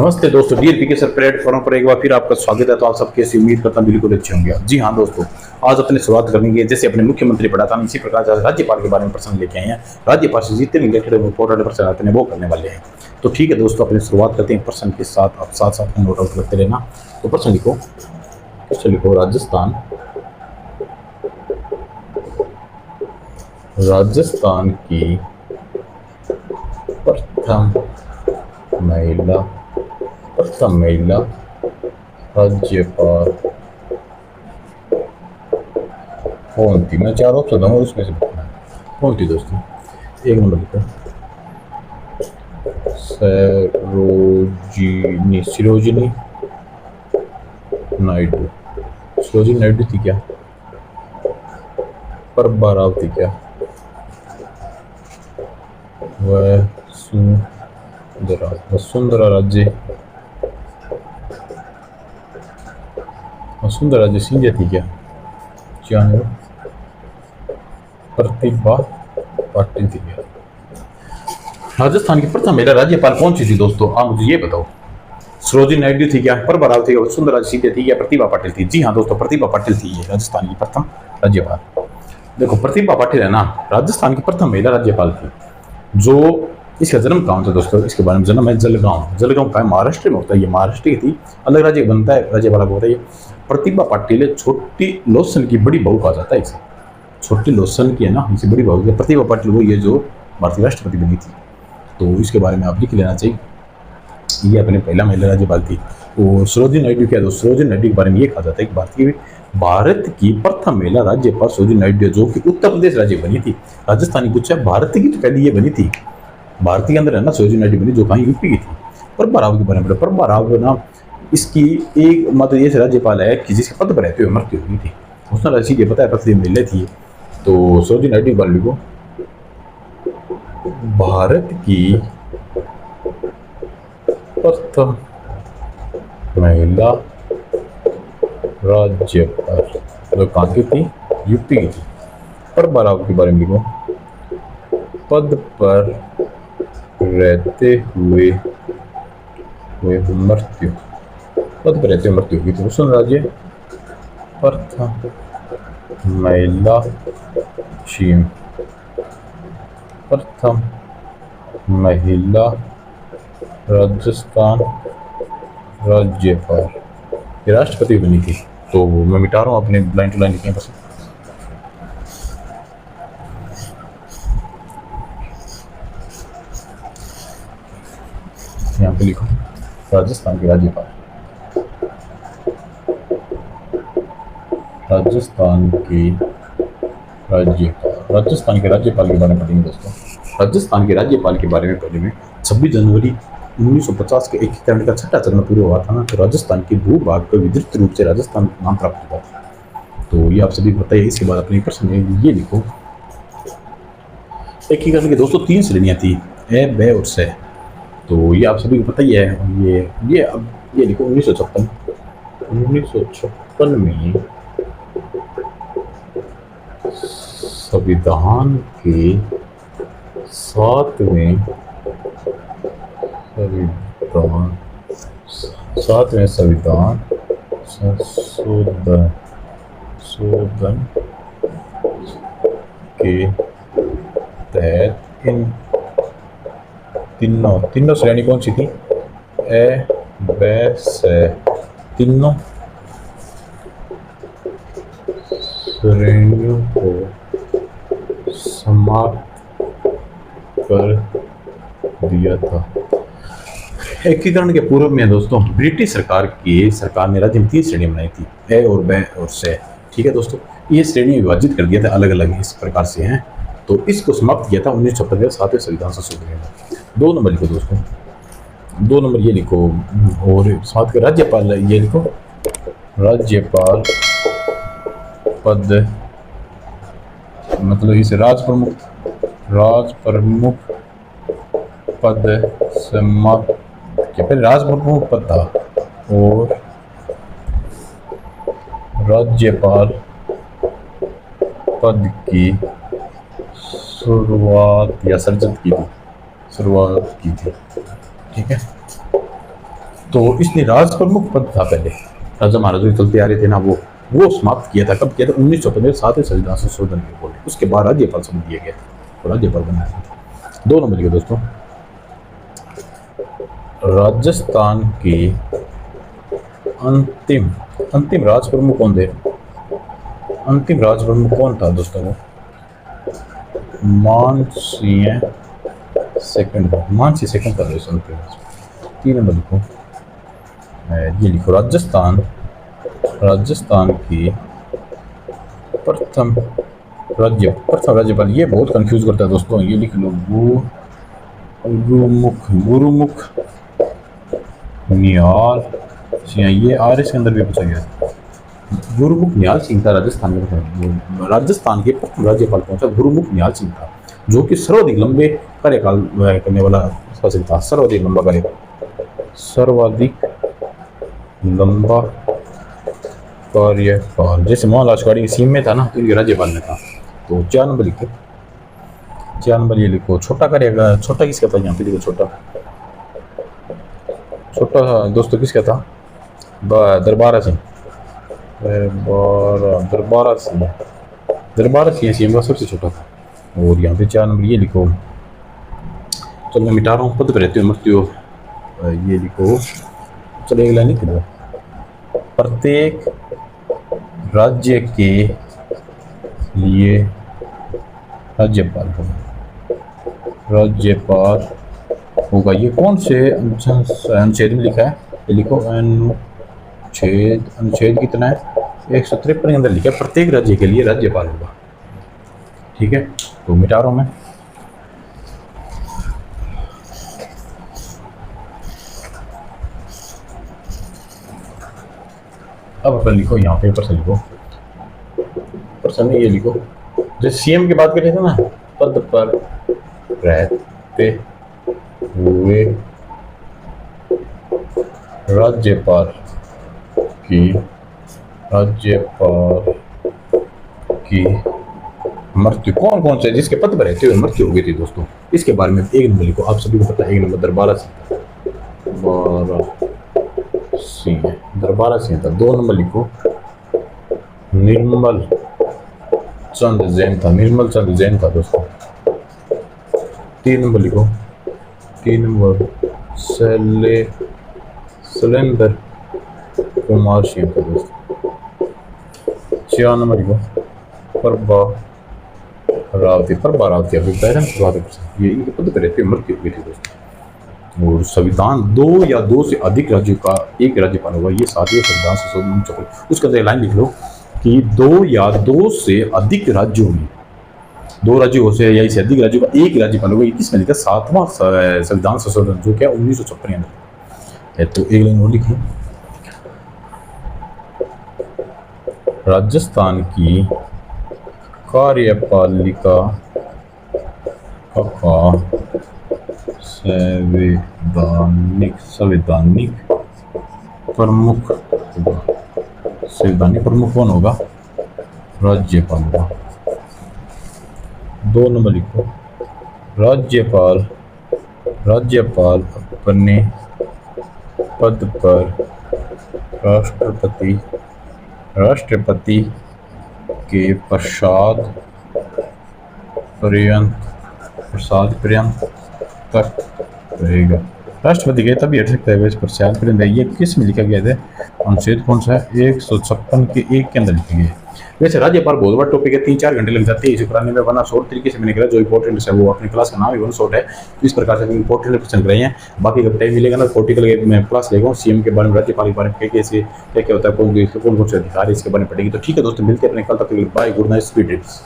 नमस्ते दोस्तों, DL P के सर प्लेटफॉर्म पर एक बार फिर आपका स्वागत है। तो आप सबके ऐसी उम्मीद करता हूं बिल्कुल अच्छे होंगे। जी हाँ दोस्तों, आज अपने शुरुआत करेंगे जैसे अपने मुख्यमंत्री पढ़ाता हूं इसी प्रकार से राज्यपाल के बारे में प्रश्न लेके आए हैं। राज्यपाल से जितने रिलेटेड इंपॉर्टेंट प्रश्न आते हैं वो करने वाले हैं। तो ठीक है दोस्तों, अपनी शुरुआत करते हैं प्रश्न के साथ। आप साथ साथ में नोट आउट करते रहना। तो प्रश्न लिखो राजस्थान की प्रथम महिला राज्यपाल कौन थी? मैं चार ऑप्शन दूंगा, उसमें से बताना कौन थी दोस्तों। एक नंबर लिखो सरोजिनी नायडू थी क्या? प्रभा राव थी क्या? वसुंधरा राजे सिंधिया थी क्या? प्रतिभा पाटिल थी क्या? राजस्थान की प्रथम महिला राज्यपाल कौन सी थी दोस्तों? आप मुझे ये बताओ। सरोजिनी नायडू थी क्या? प्रभा राव थी क्या? वसुंधरा राजे सिंधिया थी क्या? प्रतिभा पाटिल थी? जी हाँ दोस्तों, प्रतिभा पाटिल थी ये राजस्थान की प्रथम राज्यपाल। देखो, प्रतिभा पाटिल है ना, राजस्थान की प्रथम महिला राज्यपाल थी। जो इसका जन्म कहाँ था दोस्तों? इसके बारे में जन्म है जलगांव का है, महाराष्ट्र में होता है। ये महाराष्ट्र की थी, अलग राज्य बनता है, राज्यपाल को होता है। प्रतिभा पाटिल छोटी लोसन की बड़ी बहू कहा जाता है इसे। छोटी लोसन की है ना, इसे बड़ी बहू। प्रतिभा पाटिल वो ये जो भारतीय राष्ट्रपति बनी थी। तो इसके बारे में आप लिख लेना चाहिए। ये अपने पहला महिला राज्यपाल थी। और सरोजिनी नायडू क्या? तो सरोजिनी नायडू के बारे में ये कहा जाता है कि भारत की प्रथम महिला राज्यपाल सरोजिनी नायडू, जो कि उत्तर प्रदेश राज्य बनी थी। राजस्थानी पूछा, भारत की तो पहले ये बनी थी, भारत के अंदर है ना सरोजिनी नायडू बनी, जो कहीं यूपी की थी। प्रभा राव के बारे में, प्रभा राव ना इसकी एक मतलब ये राज्यपाल है कि जिसके पद पर रहते हुए मृत्यु हुई थी। उसने राशि के बताया प्रति मिले थी। तो सरोजिनी नायडू बाली को भारत की प्रथम महिला राज्यपाल जो कहाँ की थी? यूपी की थी। प्रभा राव के बारे में लिखो, पद पर रहते हुए मृत्यु हुई। तो वसुंधरा राजे प्रथम महिला राजस्थान राज्यपाल, ये राष्ट्रपति बनी थी। तो मैं मिटा रहा हूँ अपने लाइन टू लाइन लिखने पर। यहाँ पे लिखो राजस्थान की राज्यपाल राजस्थान के राज्यपाल के बारे में पढ़ेंगे दोस्तों। राजस्थान के राज्यपाल के बारे में पहले में 26 जनवरी 1950 के एकीकरण का छठा चरण पूरा हुआ था ना। तो राजस्थान के भूभाग को विस्तृत रूप से राजस्थान नाम प्राप्त हुआ था। तो ये आप सभी को पता है। इसके बाद अपने प्रश्न में ये लिखो, एकीकरण की दोस्तों 3 श्रेणियां थी, ए, ब और स। तो ये आप सभी को पता ही है। ये लिखो 1956 में संविधान के 7वें संविधान संशोधन के तहत इन तीनों श्रेणी कौन सी थी? ए, ब, स। तीनों श्रेणियों को समाप्त कर दिया था। एकीकरण के पूर्व में दोस्तों ब्रिटिश सरकार ने राज्य में 3 श्रेणियां बनाई थी, ए और ब और स। ठीक है दोस्तों, ये श्रेणी विभाजित कर दिया था, अलग अलग इस प्रकार से हैं। तो इसको समाप्त किया था 1956 में 7वें संविधान संशोधन में। 2 नंबर लिखो दोस्तों, 2 नंबर ये लिखो। और साथ के राज्यपाल ये लिखो, राज्यपाल पद मतलब इसे राज प्रमुख पद समाप्त किया। पहले राज प्रमुख पद था और राज्यपाल पद की शुरुआत की थी। ठीक है, तो इसने राज प्रमुख पद था पहले, राजा महाराजा जो चलते आ रहे थे ना, वो समाप्त किया था। कब किया था? 1915 7वें संविधान संशोधन के बोले, उसके बाद राज्यपाल समझ दिया गया था, तो राज्यपाल बनाया था। 2 नंबर के दोस्तों, राजस्थान के अंतिम राज प्रमुख कौन थे? अंतिम राज प्रमुख कौन था दोस्तों? वो मानसिंह सेकंड था दोस्तों। 3 नंबर लिखो, ये लिखो, राजस्थान की प्रथम राज्यपाल। ये बहुत कंफ्यूज करता है दोस्तों, ये लिख लो, गुरुमुख निहाल सिंह। ये आर्यस के अंदर भी पूछा गया। गुरुमुख निहाल सिंह था राजस्थान के प्रथम राज्यपाल पहुंचा, गुरुमुख निहाल सिंह था, जो कि सर्वाधिक लंबे कार्यकाल करने वाला शासक था। सर्वाधिक लंबा कार्यकाल, जैसे मोहन लाल सीम में था ना, तो इनके राज्यपाल में था। तो 4 नंबर लिखो, 4 नंबर ये लिखो, छोटा किसका था? यहाँ पे लिखो छोटा दोस्तों किसका था? दरबारा सिंह सीएम का सबसे छोटा था। और यहाँ पे 4 नंबर ये लिखो, चलो मैं मिटा रहा हूँ, पद पर रहते हुए मृत्यु, ये लिखो, चलो एक लाइन लिख दो, प्रत्येक राज्य के लिए राज्यपाल होगा। ये कौन से अनुच्छेद में लिखा है? ये लिखो, अनुच्छेद कितना है? 153 के अंदर लिखा है, प्रत्येक राज्य के लिए राज्यपाल होगा। ठीक है, तो मिटा रहा हूं मैं। अब अपन लिखो, यहाँ पेपर से लिखो, प्रश्न में ये लिखो, जैसे सीएम की बात कर रहे थे ना, पद पर रहते हुए राज्यपाल की मृत्यु, कौन से जिसके पद पर रहते हुए मृत्यु हो गई थी दोस्तों, इसके बारे में 1 नंबर लिखो। आप सभी को पता है 1 नंबर दरबारा सिंह था। 2 नंबर लिखो, निर्मल चंद जैन था दोस्तों। 3 नंबर लिखो, 3 नंबर शैलेंद्र कुमार सिंह था दोस्तों। 4 नंबर लिखो, प्रभारावती अभी ये इनके पद पर रहते हुए मृत्यु हुई थी दोस्तों। और संविधान 2 या 2 से अधिक राज्यों का एक राज्यपाल होगा, ये 7वें संविधान संशोधन चक्र। उसके अंदर लाइन लिख लो कि 2 या 2 से अधिक राज्यों में, 2 राज्यों से या इससे अधिक राज्यों का एक राज्यपाल होगा। 21 में लिखा 7वां संविधान संशोधन, जो क्या 1956 के अंदर है। तो एक लाइन और लिखी, राजस्थान की कार्यपालिका का संवैधानिक प्रमुख कौन होगा? राज्यपाल होगा। 2 नंबर लिखो, राज्यपाल अपने पद पर राष्ट्रपति के प्रसाद पर्यंत तक रहेगा। राष्ट्रपति के तभी हट सकता है प्रसाद पर्यंत। ये किस में लिखा गया था? अनुच्छेद कौन सा है? 156 के 1 के अंदर लिखा गया है। वैसे राज्यपाल बहुत बड़ा टॉपिक है, 3-4 घंटे लग जाते हैं इसे कराने में, वरना शॉर्ट तरीके से मैंने करा, जो इंपॉर्टेंट है वो अपनी क्लास का नाम ही वन शॉर्ट है, तो इस प्रकार से इंपॉर्टेंट क्वेश्चन कराए हैं। बाकी जब टाइम मिलेगा ना, पोर्टिकल मैं क्लास लेगा सीएम के बारे में, राज्यपाल के बारे में, कैसे क्या होता है, कौन कौन से अधिकार है, इसके बारे में पढ़ेगी। तो ठीक है दोस्तों, मिलते हैं अपने कल, तक bye, good night, sweet dreams.